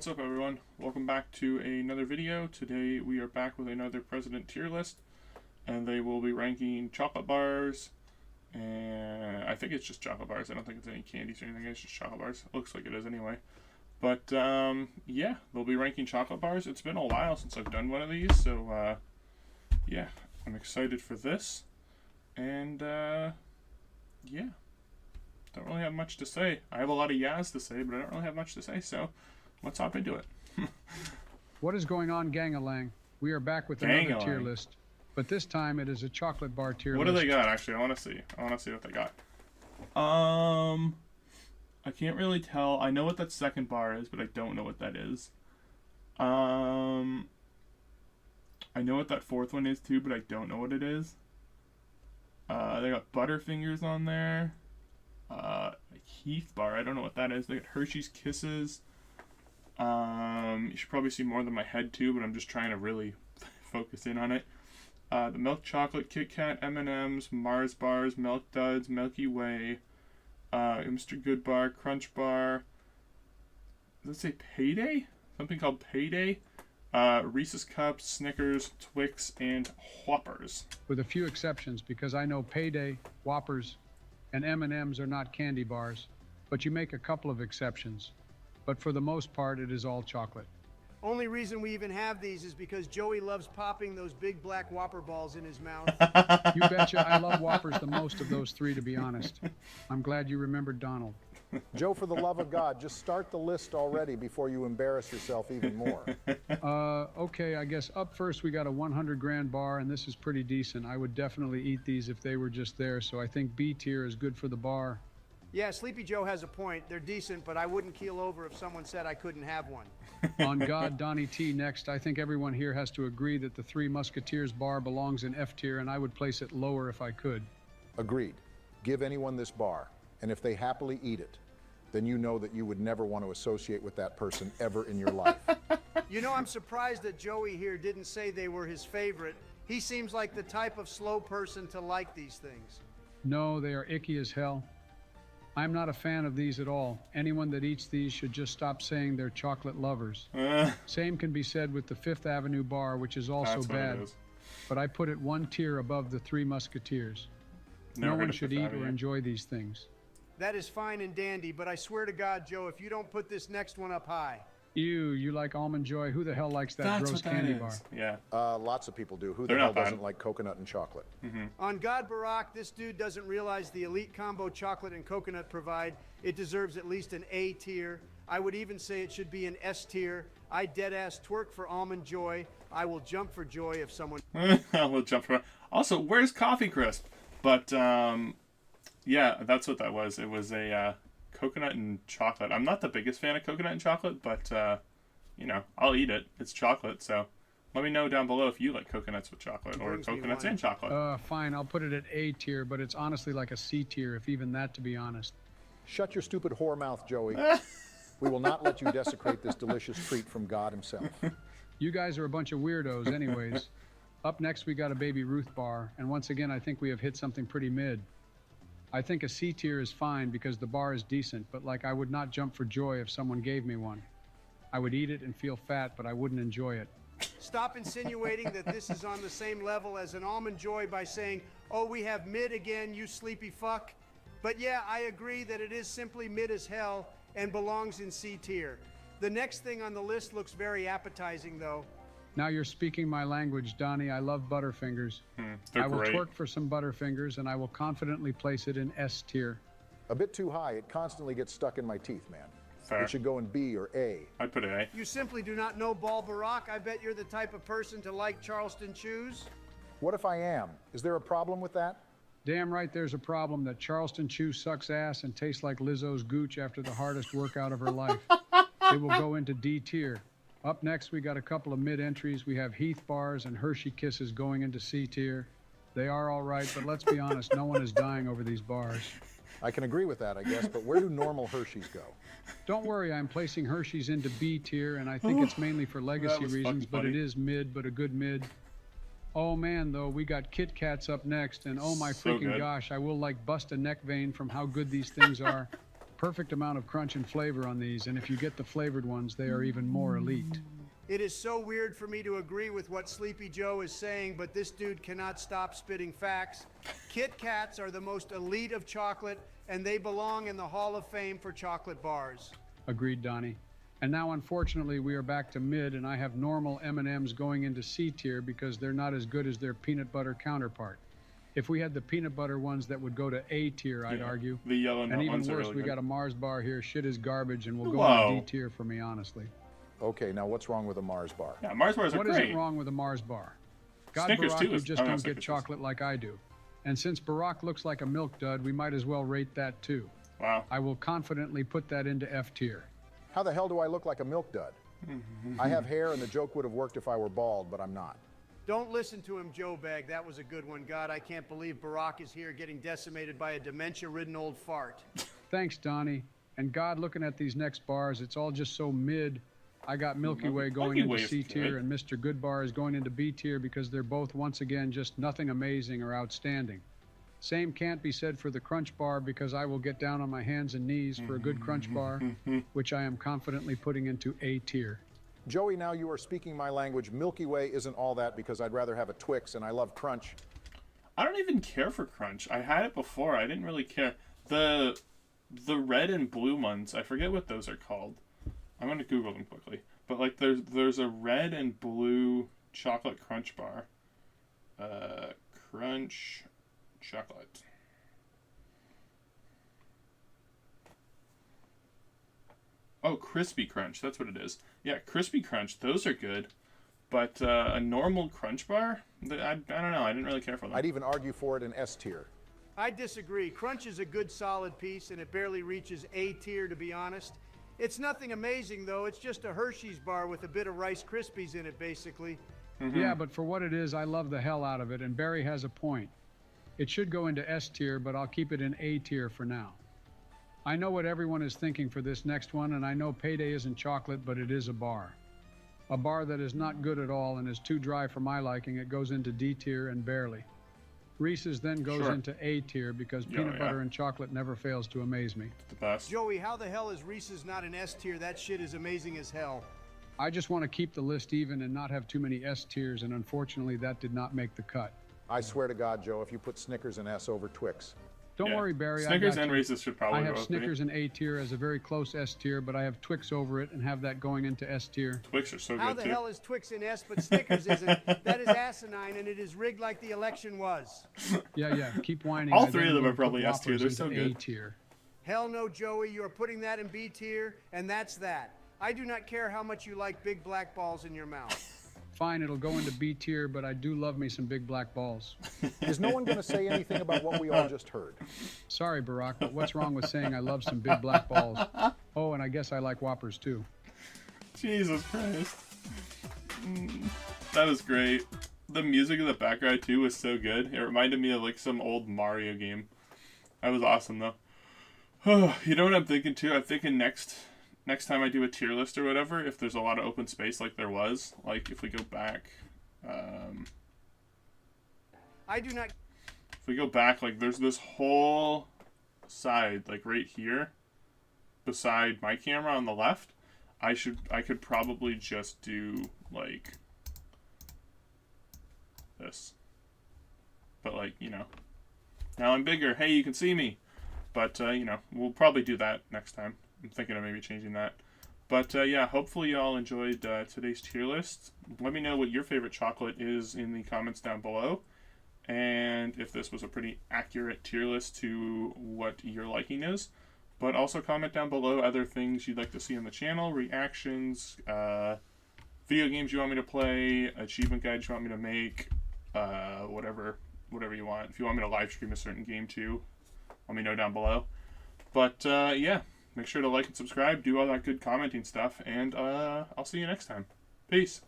What's up, everyone? Welcome back to another video. Today we are back with another President tier list, and they will be ranking chocolate bars, and I think it's just chocolate bars. I don't think it's any candies or anything. It's just chocolate bars. It looks like it is anyway. But yeah, they'll be ranking chocolate bars. It's been a while since I've done one of these, so yeah, I'm excited for this. And yeah, don't really have much to say. I have a lot of yas to say, but I don't really have much to say, so let's hop into it. What is going on, Gang-a-lang? We are back with another tier list, but this time it is a chocolate bar tier list. What do they got, actually? I want to see. I want to see what they got. I can't really tell. I know what that second bar is, but I don't know what that is. I know what that fourth one is, too, but I don't know what it is. They got Butterfingers on there. Heath bar. I don't know what that is. They got Hershey's Kisses. You should probably see more than my head too, but I'm just trying to really focus in on it. The milk chocolate, Kit Kat, M&M's, Mars bars, Milk Duds, Milky Way, Mr. Good bar, Crunch bar. Does it say Payday? Something called Payday. Reese's Cups, Snickers, Twix, and Whoppers. With a few exceptions, because I know Payday, Whoppers, and M&M's are not candy bars, but you make a couple of exceptions. But for the most part, it is all chocolate. Only reason we even have these is because Joey loves popping those big black Whopper balls in his mouth. You betcha. I love Whoppers the most of those three, to be honest. I'm glad you remembered Donald. Joe, for the love of God, just start the list already before you embarrass yourself even more. Okay, I guess up first we got a 100 grand bar, and this is pretty decent. I would definitely eat these if they were just there, so I think B tier is good for the bar. Yeah, Sleepy Joe has a point. They're decent, but I wouldn't keel over if someone said I couldn't have one. On God, Donnie T next. I think everyone here has to agree that the Three Musketeers bar belongs in F tier, and I would place it lower if I could. Agreed. Give anyone this bar, and if they happily eat it, then you know that you would never want to associate with that person ever in your life. You know, I'm surprised that Joey here didn't say they were his favorite. He seems like the type of slow person to like these things. No, they are icky as hell. I'm not a fan of these at all. Anyone that eats these should just stop saying they're chocolate lovers. Same can be said with the Fifth Avenue bar, which is also bad. But I put it one tier above the Three Musketeers. No one should eat or enjoy these things. That is fine and dandy, but I swear to God, Joe, if you don't put this next one up high. Ew, you like Almond Joy? Who the hell likes that gross candy bar? Yeah. Lots of people do. Who the hell doesn't like coconut and chocolate? On God, Barack, this dude doesn't realize the elite combo chocolate and coconut provide. It deserves at least an A tier. I would even say it should be an S tier. I deadass twerk for Almond Joy. I will jump for joy if someone... I will jump for... Also, where's Coffee Crisp? But, yeah, that's what that was. It was a, coconut and chocolate. I'm not the biggest fan of coconut and chocolate, but, you know, I'll eat it. It's chocolate, so let me know down below if you like coconuts with chocolate or coconuts and chocolate. Fine, I'll put it at A tier, but it's honestly like a C tier, if even that, to be honest. Shut your stupid whore mouth, Joey. We will not let you desecrate this delicious treat from God himself. You guys are a bunch of weirdos anyways. Up next, we got a Baby Ruth bar, and once again, I think we have hit something pretty mid. I think a C tier is fine because the bar is decent, but like I would not jump for joy if someone gave me one. I would eat it and feel fat, but I wouldn't enjoy it. Stop insinuating that this is on the same level as an Almond Joy by saying, oh, we have mid again, you sleepy fuck. But yeah, I agree that it is simply mid as hell and belongs in C tier. The next thing on the list looks very appetizing, though. Now you're speaking my language, Donnie. I love Butterfingers. I will twerk for some Butterfingers, and I will confidently place it in S tier. A bit too high. It constantly gets stuck in my teeth, man. Fair. It should go in B or A. I'd put it A. You simply do not know Ball Barack. I bet you're the type of person to like Charleston Chews. What if I am? Is there a problem with that? Damn right there's a problem that Charleston Chew sucks ass and tastes like Lizzo's gooch after the hardest workout of her life. It will go into D tier. Up next, we got a couple of mid-entries. We have Heath bars and Hershey Kisses going into C tier. They are all right, but let's be honest, no one is dying over these bars. I can agree with that, I guess, but where do normal Hershey's go? Don't worry, I'm placing Hershey's into B tier, and I think it's mainly for legacy reasons, but it is mid, but a good mid. Oh man, though, we got Kit Kats up next, and oh my freaking gosh, I will like bust a neck vein from how good these things are. perfect amount of crunch and flavor on these, and if you get the flavored ones, they are even more elite. It is so weird for me to agree with what Sleepy Joe is saying, but this dude cannot stop spitting facts. Kit Kats are the most elite of chocolate, and they belong in the Hall of Fame for chocolate bars. Agreed, Donnie. And now, unfortunately, we are back to mid, and I have normal M&Ms going into C tier because they're not as good as their peanut butter counterpart. If we had the peanut butter ones, that would go to A tier, I'd argue. The yellow nut and even ones are worse, really we good. got a Mars bar here. Shit is garbage, and will go Whoa. into D tier for me, honestly. Okay, now what's wrong with a Mars bar? Yeah, Mars bars are What great. isn't wrong with a Mars bar? God, Snickers, Barack, too, you is- just oh, no, don't Snickers get is- chocolate like I do. And since Barack looks like a milk dud, we might as well rate that too. Wow. I will confidently put that into F tier. How the hell do I look like a milk dud? I have hair, and the joke would have worked if I were bald, but I'm not. Don't listen to him, Joe Bag. That was a good one. God, I can't believe Barack is here getting decimated by a dementia-ridden old fart. Thanks, Donnie. And God, looking at these next bars, it's all just so mid. I got Milky Way going Milky into Way is C tier, good. and Mr. Goodbar is going into B tier because they're both, once again, just nothing amazing or outstanding. Same can't be said for the Crunch Bar because I will get down on my hands and knees for a good Crunch Bar, which I am confidently putting into A tier. Joey, now you are speaking my language. Milky Way isn't all that because I'd rather have a Twix, and I love Crunch. I don't even care for Crunch. I had it before. I didn't really care. The red and blue ones, I forget what those are called. I'm gonna Google them quickly. But like there's a red and blue chocolate Crunch bar. Crunch chocolate. Oh, Crispy Crunch. That's what it is. Yeah, Crispy Crunch. Those are good. But a normal Crunch bar, I don't know. I didn't really care for them. I'd even argue for it in S tier. I disagree. Crunch is a good solid piece, and it barely reaches A tier, to be honest. It's nothing amazing, though. It's just a Hershey's bar with a bit of Rice Krispies in it, basically. Yeah, but for what it is, I love the hell out of it, and Barry has a point. It should go into S tier, but I'll keep it in A tier for now. I know what everyone is thinking for this next one, and I know Payday isn't chocolate, but it is a bar. A bar that is not good at all and is too dry for my liking. It goes into D tier and barely. Reese's then goes Sure. into A tier because Yeah, peanut yeah. butter and chocolate never fails to amaze me. The best. Joey, how the hell is Reese's not an S tier? That shit is amazing as hell. I just want to keep the list even and not have too many S tiers, and unfortunately that did not make the cut. I swear to God, Joe, if you put Snickers in S over Twix. Don't Yeah. worry, Barry. Snickers I got and you. Reese's should probably I have both Snickers be. in A tier as a very close S tier, but I have Twix over it and have that going into S tier. Twix are so How good the too. hell is Twix in S but Snickers isn't? That is asinine, and it is rigged like the election was. Yeah, keep whining. All I three then of them will are probably put S tier. They're Whoppers so into A good. tier. Hell no, Joey. You are putting that in B tier, and that's that. I do not care how much you like big black balls in your mouth. Fine, it'll go into B tier, but I do love me some big black balls. Is no one going to say anything about what we all just heard? Sorry, Barack, but what's wrong with saying I love some big black balls? Oh, and I guess I like Whoppers too. Jesus Christ. That was great. The music in the background too was so good. It reminded me of like some old Mario game. That was awesome though. You know what I'm thinking too? I'm thinking next time I do a tier list or whatever, if there's a lot of open space like there was, like if we go back, I do not. if we go back, like there's this whole side, like right here, beside my camera on the left. I could probably just do like this. But like, you know, now I'm bigger. Hey, you can see me. But, you know, we'll probably do that next time. I'm thinking of maybe changing that. But, yeah, hopefully you all enjoyed today's tier list. Let me know what your favorite chocolate is in the comments down below. And if this was a pretty accurate tier list to what your liking is. But also comment down below other things you'd like to see on the channel, reactions, video games you want me to play, achievement guides you want me to make, whatever you want. If you want me to live stream a certain game too, let me know down below. But yeah, make sure to like and subscribe, do all that good commenting stuff, and I'll see you next time. Peace.